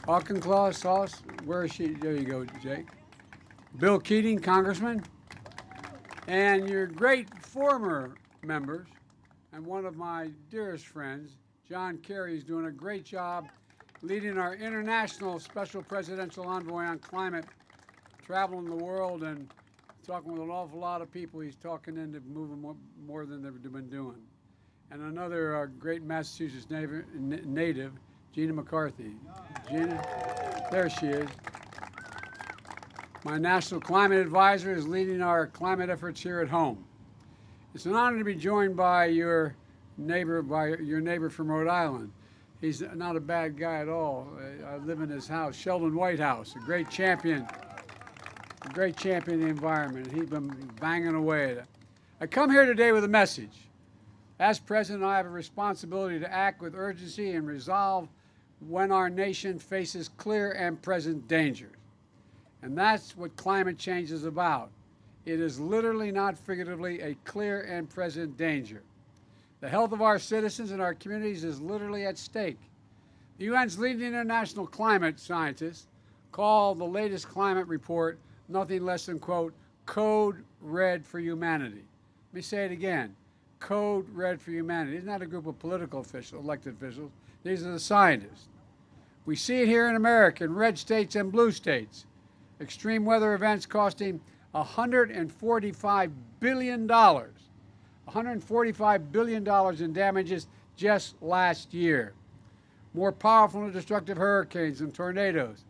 Auchinclaw sauce. Where is she? There you go, Jake. Bill Keating, Congressman, and your great former members, and one of my dearest friends, John Kerry, is doing a great job leading our international special presidential envoy on climate, traveling the world and talking with an awful lot of people. He's talking into moving more than they've been doing. And another great Massachusetts native, Gina McCarthy. Gina, there she is. My national climate advisor is leading our climate efforts here at home. It's an honor to be joined by your neighbor from Rhode Island. He's not a bad guy at all. I live in his house, Sheldon Whitehouse, a great champion of the environment. He's been banging away at it. I come here today with a message. As president, I have a responsibility to act with urgency and resolve when our nation faces clear and present dangers. And that's what climate change is about. It is literally, not figuratively, a clear and present danger. The health of our citizens and our communities is literally at stake. The UN's leading international climate scientists call the latest climate report nothing less than, quote, code red for humanity. Let me say it again, code red for humanity. It's not a group of political officials, elected officials. These are the scientists. We see it here in America, in red states and blue states. Extreme weather events costing $145 billion. $145 billion in damages just last year. More powerful and destructive hurricanes and tornadoes.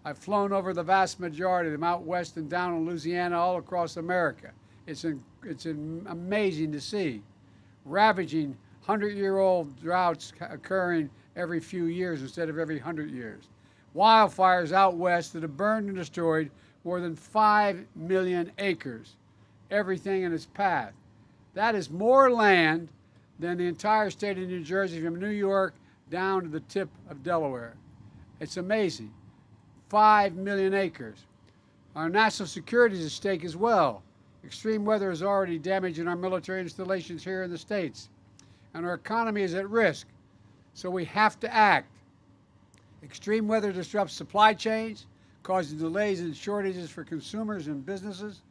I've flown over the vast majority of them out west and down in Louisiana, all across America. It's amazing to see. Ravaging 100-year-old droughts occurring every few years instead of every 100 years. Wildfires out west that have burned and destroyed more than 5 million acres, everything in its path. That is more land than the entire state of New Jersey, from New York down to the tip of Delaware. It's amazing. 5 million acres. Our national security is at stake as well. Extreme weather is already damaging our military installations here in the States, and our economy is at risk, so we have to act. Extreme weather disrupts supply chains, causing delays and shortages for consumers and businesses.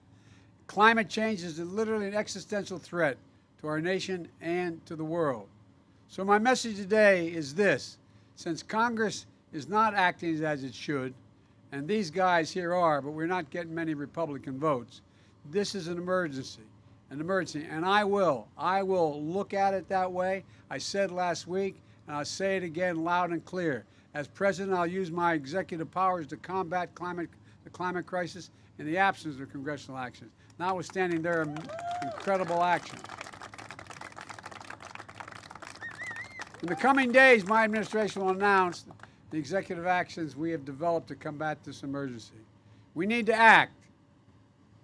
Climate change is literally an existential threat to our nation and to the world. So my message today is this. Since Congress is not acting as it should, and these guys here are, but we're not getting many Republican votes, this is an emergency, and I will look at it that way. I said last week, and I'll say it again loud and clear. As president, I'll use my executive powers to combat the climate crisis in the absence of congressional action, notwithstanding their incredible action. In the coming days, my administration will announce the executive actions we have developed to combat this emergency. We need to act.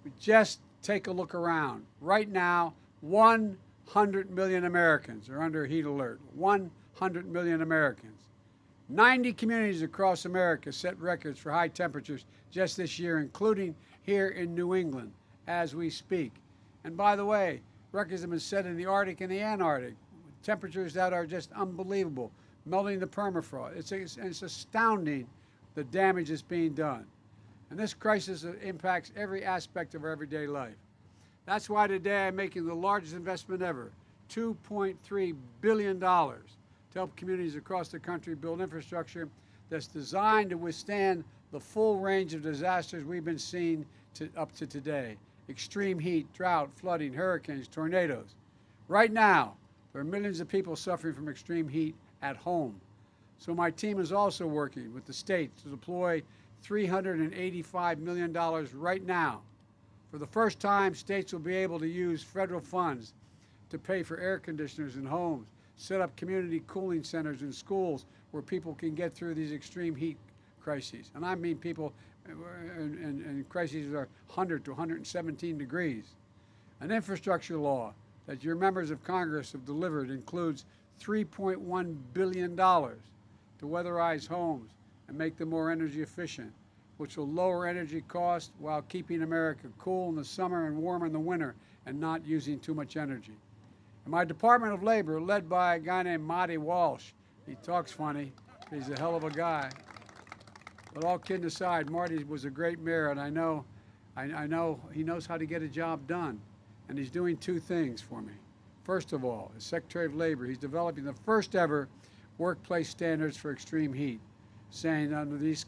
We just take a look around. Right now, 100 million Americans are under heat alert. 100 million Americans. 90 communities across America set records for high temperatures just this year, including here in New England as we speak. And by the way, records have been set in the Arctic and the Antarctic, temperatures that are just unbelievable, melting the permafrost. It's astounding the damage that's being done. And this crisis impacts every aspect of our everyday life. That's why today I'm making the largest investment ever, $2.3 billion, to help communities across the country build infrastructure that's designed to withstand the full range of disasters we've been seeing up to today. Extreme heat, drought, flooding, hurricanes, tornadoes. Right now, there are millions of people suffering from extreme heat at home. So my team is also working with the states to deploy $385 million right now. For the first time, states will be able to use federal funds to pay for air conditioners in homes, set up community cooling centers in schools where people can get through these extreme heat crises. And I mean people in crises that are 100 to 117 degrees. An infrastructure law that your members of Congress have delivered includes $3.1 billion to weatherize homes and make them more energy efficient, which will lower energy costs while keeping America cool in the summer and warm in the winter and not using too much energy. And my Department of Labor, led by a guy named Marty Walsh, he talks funny, he's a hell of a guy. But all kidding aside, Marty was a great mayor, and I know he knows how to get a job done. And he's doing two things for me. First of all, as Secretary of Labor, he's developing the first ever workplace standards for extreme heat, saying under these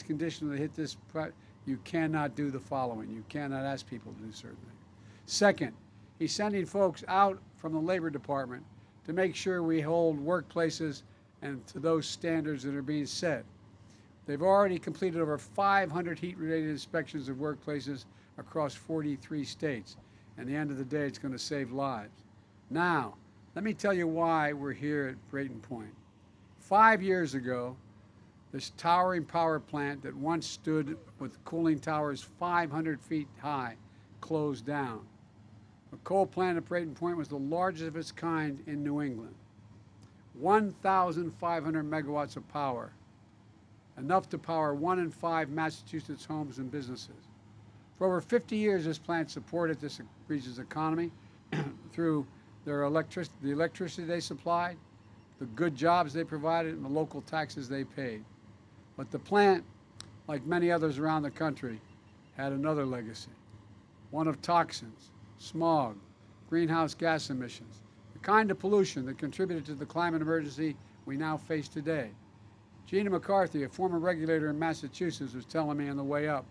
conditions that hit this, you cannot do the following. You cannot ask people to do certain things. Second, he's sending folks out from the Labor Department to make sure we hold workplaces and to those standards that are being set. They've already completed over 500 heat-related inspections of workplaces across 43 states. And at the end of the day, it's going to save lives. Now, let me tell you why we're here at Brayton Point. 5 years ago, this towering power plant that once stood with cooling towers 500 feet high closed down. The coal plant at Brayton Point was the largest of its kind in New England. 1,500 megawatts of power, enough to power 1 in 5 Massachusetts homes and businesses. For over 50 years, this plant supported this region's economy through the electricity they supplied, the good jobs they provided, and the local taxes they paid. But the plant, like many others around the country, had another legacy, one of toxins, smog, greenhouse gas emissions, the kind of pollution that contributed to the climate emergency we now face today. Gina McCarthy, a former regulator in Massachusetts, was telling me on the way up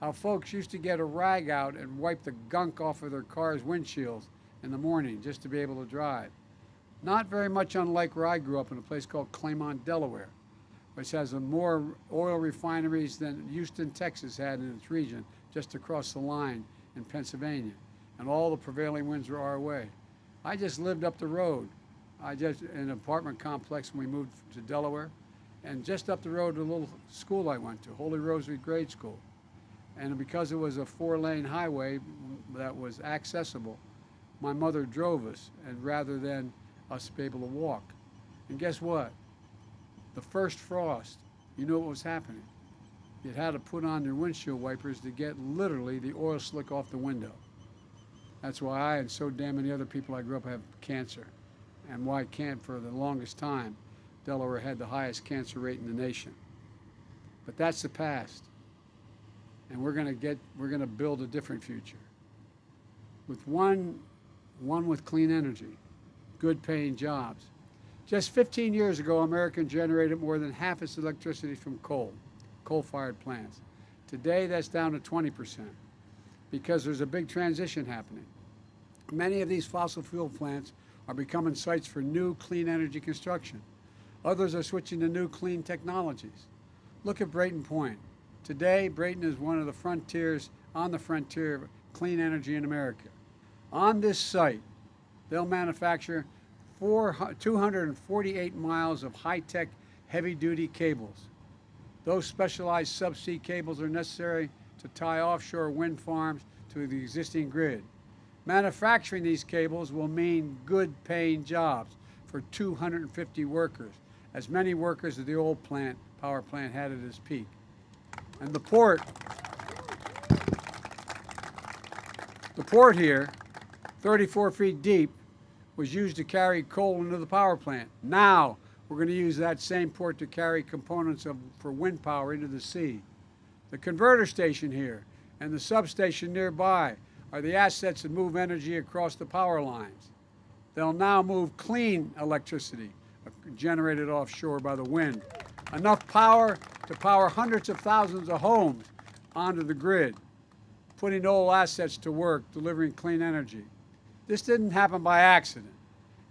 how folks used to get a rag out and wipe the gunk off of their car's windshields in the morning just to be able to drive. Not very much unlike where I grew up in a place called Claymont, Delaware, which has more oil refineries than Houston, Texas had in its region just across the line in Pennsylvania. And all the prevailing winds were our way. I just lived up the road. In an apartment complex when we moved to Delaware, and just up the road to a little school I went to, Holy Rosary Grade School. And because it was a 4-lane highway that was accessible, my mother drove us, and rather than us be able to walk. And guess what? The first frost, you know what was happening? You had to put on your windshield wipers to get literally the oil slick off the window. That's why I and so damn many other people I grew up have cancer, and why for the longest time, Delaware had the highest cancer rate in the nation. But that's the past. And we're going to build a different future. With one with clean energy, good paying jobs. Just 15 years ago, America generated more than half its electricity from coal-fired plants. Today, that's down to 20% because there's a big transition happening. Many of these fossil fuel plants are becoming sites for new clean energy construction. Others are switching to new clean technologies. Look at Brayton Point. Today, Brayton is one of the frontiers, on the frontier of clean energy in America. On this site, they'll manufacture 248 miles of high-tech, heavy-duty cables. Those specialized subsea cables are necessary to tie offshore wind farms to the existing grid. Manufacturing these cables will mean good-paying jobs for 250 workers, as many workers as the old power plant had at its peak. And the port here, 34 feet deep, was used to carry coal into the power plant. Now we're going to use that same port to carry components for wind power into the sea. The converter station here and the substation nearby are the assets that move energy across the power lines. They'll now move clean electricity generated offshore by the wind. Enough power to power hundreds of thousands of homes onto the grid, putting old assets to work, delivering clean energy. This didn't happen by accident.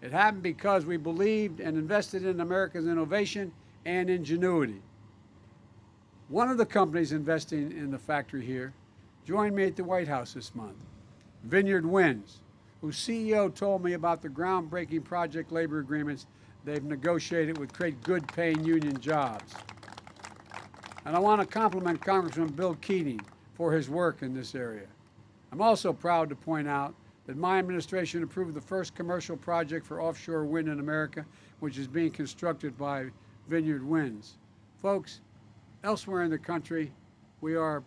It happened because we believed and invested in America's innovation and ingenuity. One of the companies investing in the factory here joined me at the White House this month, Vineyard Winds, whose CEO told me about the groundbreaking project labor agreements they've negotiated would create good-paying union jobs. And I want to compliment Congressman Bill Keating for his work in this area. I'm also proud to point out that my administration approved the first commercial project for offshore wind in America, which is being constructed by Vineyard Winds. Folks, elsewhere in the country, we are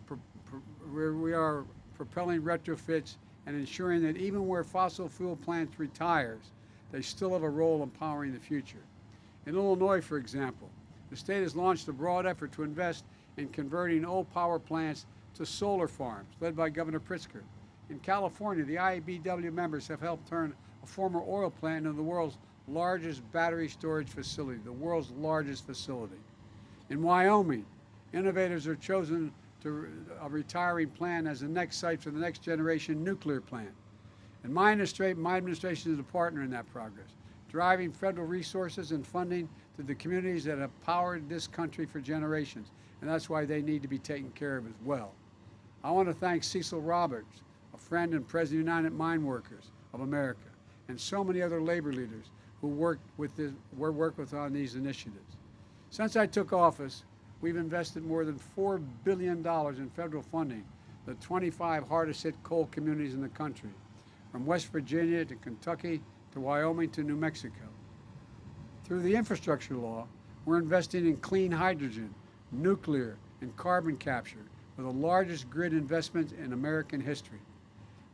propelling retrofits and ensuring that even where fossil fuel plants retires, they still have a role in powering the future. In Illinois, for example, the state has launched a broad effort to invest in converting old power plants to solar farms, led by Governor Pritzker. In California, the IBEW members have helped turn a former oil plant into the world's largest battery storage facility, the world's largest facility. In Wyoming, innovators are chosen to a retiring plant as the next site for the next generation nuclear plant. And my administration is a partner in that progress, driving federal resources and funding to the communities that have powered this country for generations. And that's why they need to be taken care of as well. I want to thank Cecil Roberts, a friend and president of United Mine Workers of America, and so many other labor leaders who worked with on these initiatives. Since I took office, we've invested more than $4 billion in federal funding to the 25 hardest hit coal communities in the country, from West Virginia to Kentucky to Wyoming to New Mexico. Through the infrastructure law, we're investing in clean hydrogen, nuclear, and carbon capture with the largest grid investment in American history.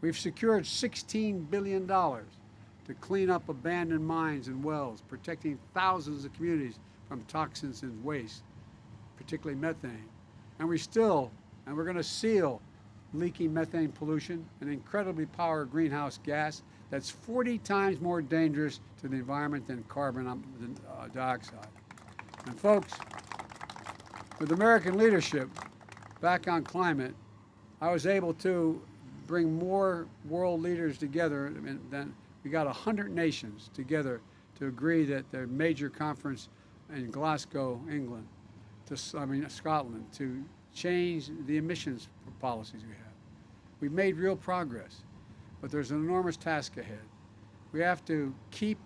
We've secured $16 billion to clean up abandoned mines and wells, protecting thousands of communities from toxins and waste, particularly methane. And we're going to seal leaking methane pollution, an incredibly powerful greenhouse gas that's 40 times more dangerous to the environment than carbon dioxide. And folks, with American leadership back on climate, I was able to bring more world leaders together, and then we got 100 nations together to agree that their major conference in Glasgow, England, Scotland, to change the emissions policies we have. We've made real progress, but there's an enormous task ahead. We have to keep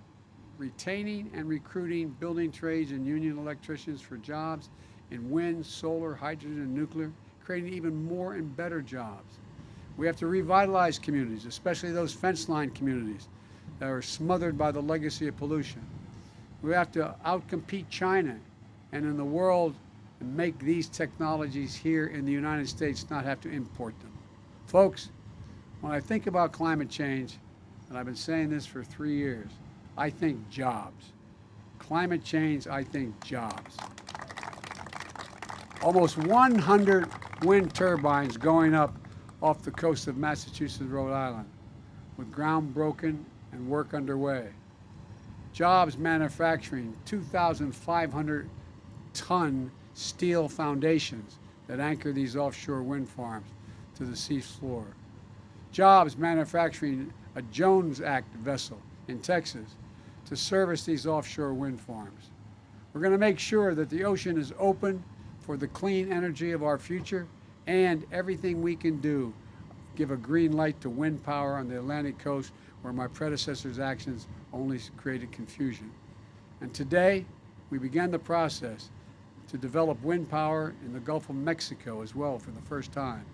retaining and recruiting building trades and union electricians for jobs in wind, solar, hydrogen, and nuclear, creating even more and better jobs. We have to revitalize communities, especially those fence-line communities that are smothered by the legacy of pollution. We have to outcompete China and in the world and make these technologies here in the United States, not have to import them. Folks, when I think about climate change, and I've been saying this for 3 years, I think jobs. Climate change, I think jobs. Almost 100 wind turbines going up off the coast of Massachusetts, Rhode Island, with ground broken and work underway. Jobs manufacturing 2,500 ton steel foundations that anchor these offshore wind farms to the sea floor. Jobs manufacturing a Jones Act vessel in Texas to service these offshore wind farms. We're going to make sure that the ocean is open for the clean energy of our future, and everything we can do, give a green light to wind power on the Atlantic coast where my predecessor's actions only created confusion. And today, we began the process to develop wind power in the Gulf of Mexico as well for the first time.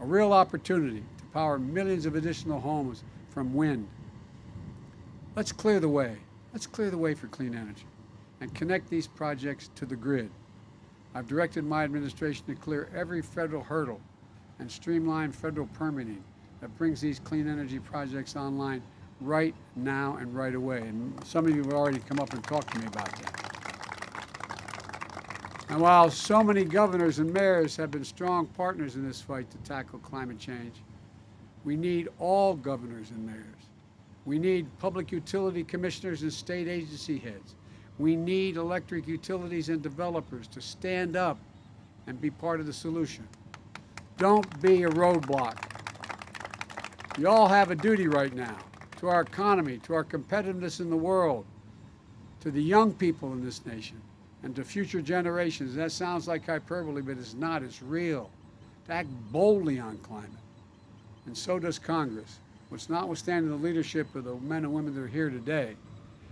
A real opportunity to power millions of additional homes from wind. Let's clear the way. Let's clear the way for clean energy and connect these projects to the grid. I've directed my administration to clear every federal hurdle and streamline federal permitting that brings these clean energy projects online right now and right away. And some of you have already come up and talked to me about that. And while so many governors and mayors have been strong partners in this fight to tackle climate change, we need all governors and mayors. We need public utility commissioners and state agency heads. We need electric utilities and developers to stand up and be part of the solution. Don't be a roadblock. You all have a duty right now to our economy, to our competitiveness in the world, to the young people in this nation, and to future generations. That sounds like hyperbole, but it's not. It's real. To act boldly on climate. And so does Congress, which, notwithstanding the leadership of the men and women that are here today,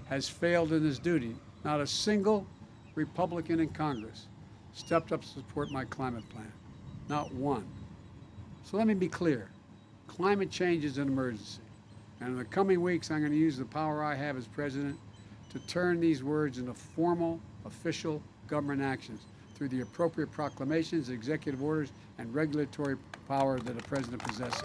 has failed in its duty. Not a single Republican in Congress stepped up to support my climate plan. Not one. So let me be clear. Climate change is an emergency. And in the coming weeks, I'm going to use the power I have as president to turn these words into formal, official government actions through the appropriate proclamations, executive orders, and regulatory power that a president possesses.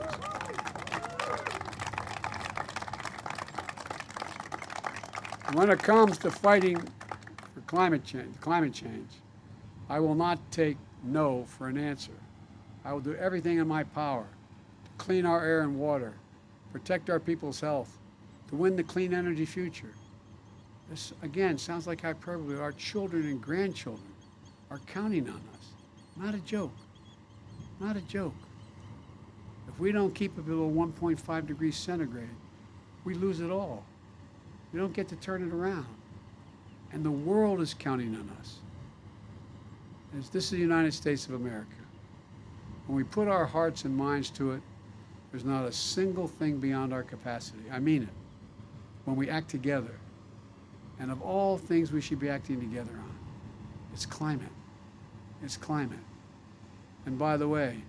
When it comes to fighting for climate change, I will not take no for an answer. I will do everything in my power to clean our air and water, protect our people's health, to win the clean energy future. This, again, sounds like hyperbole. Our children and grandchildren are counting on us. Not a joke. Not a joke. If we don't keep it below 1.5 degrees centigrade, we lose it all. We don't get to turn it around. And the world is counting on us. This is the United States of America. When we put our hearts and minds to it, there's not a single thing beyond our capacity. I mean it. When we act together. And of all things we should be acting together on, it's climate. It's climate. And by the way,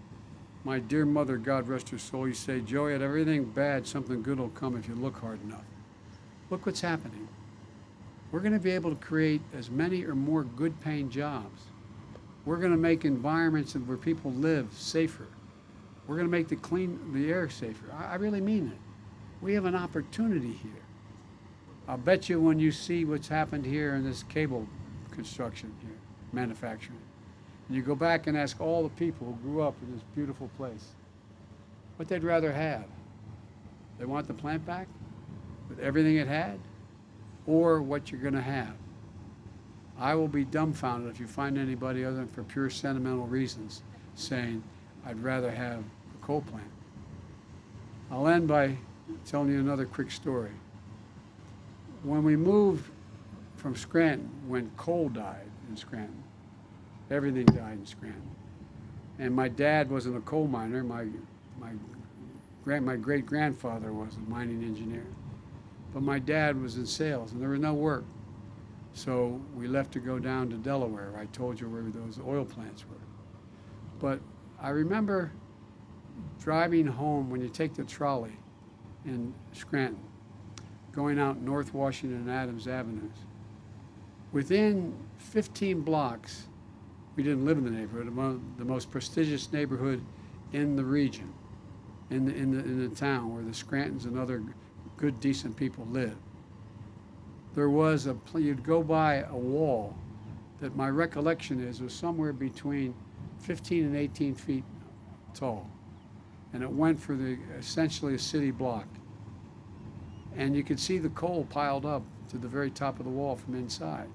my dear mother, God rest her soul, used to say, Joey, at everything bad, something good will come if you look hard enough. Look what's happening. We're going to be able to create as many or more good-paying jobs. We're going to make environments where people live safer. We're going to make the air safer. I really mean it. We have an opportunity here. I'll bet you when you see what's happened here in this cable construction here, manufacturing, and you go back and ask all the people who grew up in this beautiful place what they'd rather have. They want the plant back with everything it had, or what you're going to have. I will be dumbfounded if you find anybody other than for pure sentimental reasons saying, I'd rather have a coal plant. I'll end by telling you another quick story. When we moved from Scranton, when coal died in Scranton, everything died in Scranton. And my dad wasn't a coal miner. My great-grandfather was a mining engineer. But my dad was in sales, and there was no work. So we left to go down to Delaware. I told you where those oil plants were. But I remember driving home when you take the trolley in Scranton, going out North Washington and Adams Avenues. Within 15 blocks, we didn't live in the neighborhood, the most prestigious neighborhood in the region, in the town where the Scrantons and other good, decent people live. There was you'd go by a wall that my recollection was somewhere between 15 and 18 feet tall. And it went for essentially a city block. And you could see the coal piled up to the very top of the wall from inside.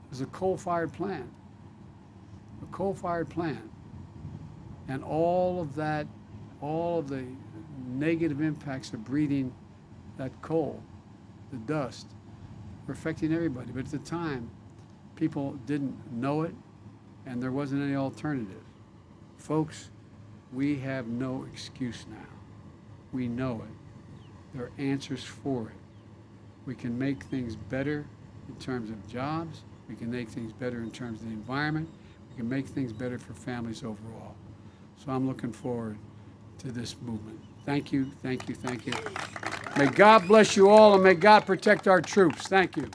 It was a coal-fired plant. A coal-fired plant. And all of the negative impacts of breathing that coal, the dust, were affecting everybody. But at the time, people didn't know it, and there wasn't any alternative. Folks, we have no excuse now. We know it. There are answers for it. We can make things better in terms of jobs. We can make things better in terms of the environment. We can make things better for families overall. So I'm looking forward to this movement. Thank you, thank you, thank you. May God bless you all, and may God protect our troops. Thank you.